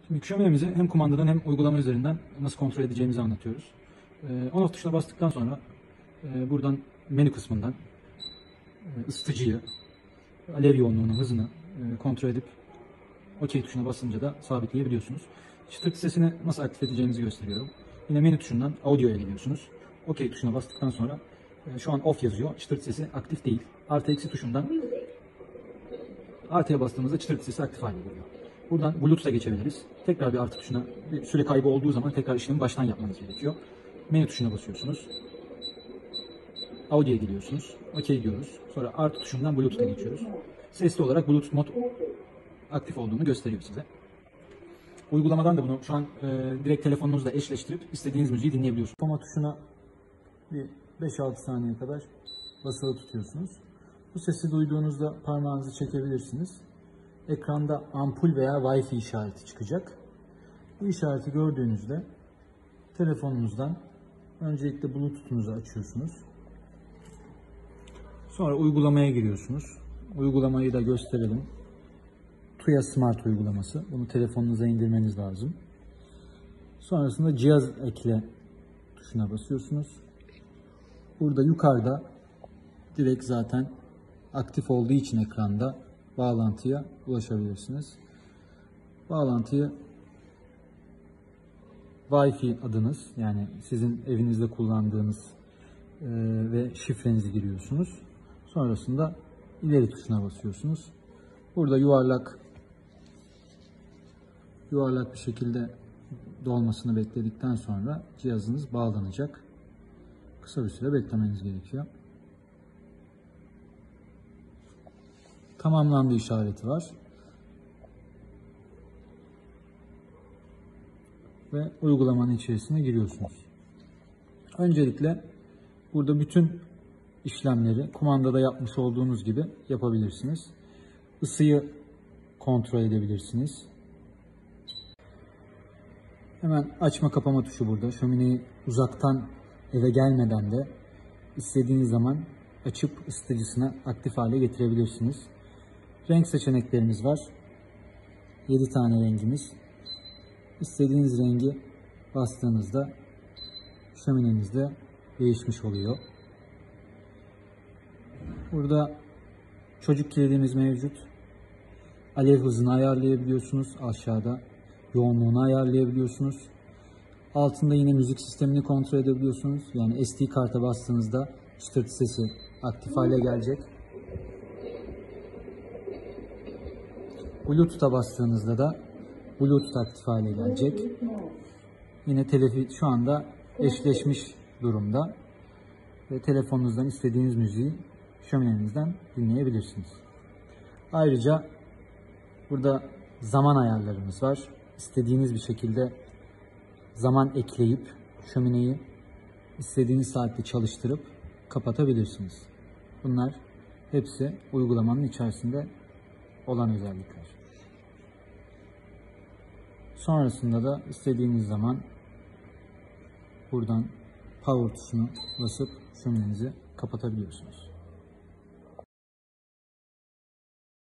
Şimdi şöminemizi hem kumandadan hem uygulama üzerinden nasıl kontrol edeceğimizi anlatıyoruz. On-off tuşuna bastıktan sonra buradan menü kısmından ısıtıcıyı, alev yoğunluğunu, hızını kontrol edip OK tuşuna basınca da sabitleyebiliyorsunuz. Çıtırtı sesini nasıl aktif edeceğimizi gösteriyorum. Yine menü tuşundan audio'ya geliyorsunuz. OK tuşuna bastıktan sonra şu an off yazıyor. Çıtırtı sesi aktif değil. Artı eksi tuşundan artıya bastığımızda çıtırtı sesi aktif hale geliyor. Buradan Bluetooth'a geçebiliriz. Tekrar bir artı tuşuna, bir süre kaybı olduğu zaman tekrar işlemi baştan yapmanız gerekiyor. Menü tuşuna basıyorsunuz. Audio'ya geliyorsunuz. OK diyoruz. Sonra artı tuşundan Bluetooth'a geçiyoruz. Sesli olarak Bluetooth mod aktif olduğunu gösteriyor size. Uygulamadan da bunu şu an direkt telefonunuzla eşleştirip istediğiniz müziği dinleyebiliyorsunuz. Koma tuşuna bir 5-6 saniye kadar basılı tutuyorsunuz. Bu sesi duyduğunuzda parmağınızı çekebilirsiniz. Ekranda ampul veya Wi-Fi işareti çıkacak. Bu işareti gördüğünüzde telefonunuzdan öncelikle Bluetooth'unuzu açıyorsunuz. Sonra uygulamaya giriyorsunuz. Uygulamayı da gösterelim. Tuya Smart uygulaması. Bunu telefonunuza indirmeniz lazım. Sonrasında cihaz ekle tuşuna basıyorsunuz. Burada yukarıda direkt zaten aktif olduğu için ekranda bağlantıya ulaşabilirsiniz. Bağlantıyı Wi-Fi adınız, yani sizin evinizde kullandığınız ve şifrenizi giriyorsunuz. Sonrasında ileri tuşuna basıyorsunuz. Burada yuvarlak bir şekilde dolmasını bekledikten sonra cihazınız bağlanacak. Kısa bir süre beklemeniz gerekiyor. Tamamlandı işareti var. Ve uygulamanın içerisine giriyorsunuz. Öncelikle burada bütün işlemleri kumandada yapmış olduğunuz gibi yapabilirsiniz. Isıyı kontrol edebilirsiniz. Hemen açma kapama tuşu burada. Şömineyi uzaktan eve gelmeden de istediğiniz zaman açıp ısıtıcısına aktif hale getirebilirsiniz. Renk seçeneklerimiz var. 7 tane rengimiz. İstediğiniz rengi bastığınızda şöminenizde değişmiş oluyor. Burada çocuk kilidimiz mevcut. Alev hızını ayarlayabiliyorsunuz aşağıda. Yoğunluğunu ayarlayabiliyorsunuz. Altında yine müzik sistemini kontrol edebiliyorsunuz. Yani SD karta bastığınızda çıtırtı sesi aktif hale gelecek. Bluetooth'a bastığınızda da Bluetooth aktif hale gelecek. Yine şu anda eşleşmiş durumda. Ve telefonunuzdan istediğiniz müziği şöminenizden dinleyebilirsiniz. Ayrıca burada zaman ayarlarımız var. İstediğiniz bir şekilde zaman ekleyip şömineyi istediğiniz saatte çalıştırıp kapatabilirsiniz. Bunlar hepsi uygulamanın içerisinde olan özellikler. Sonrasında da istediğiniz zaman buradan power tuşunu basıp şöminenizi kapatabiliyorsunuz.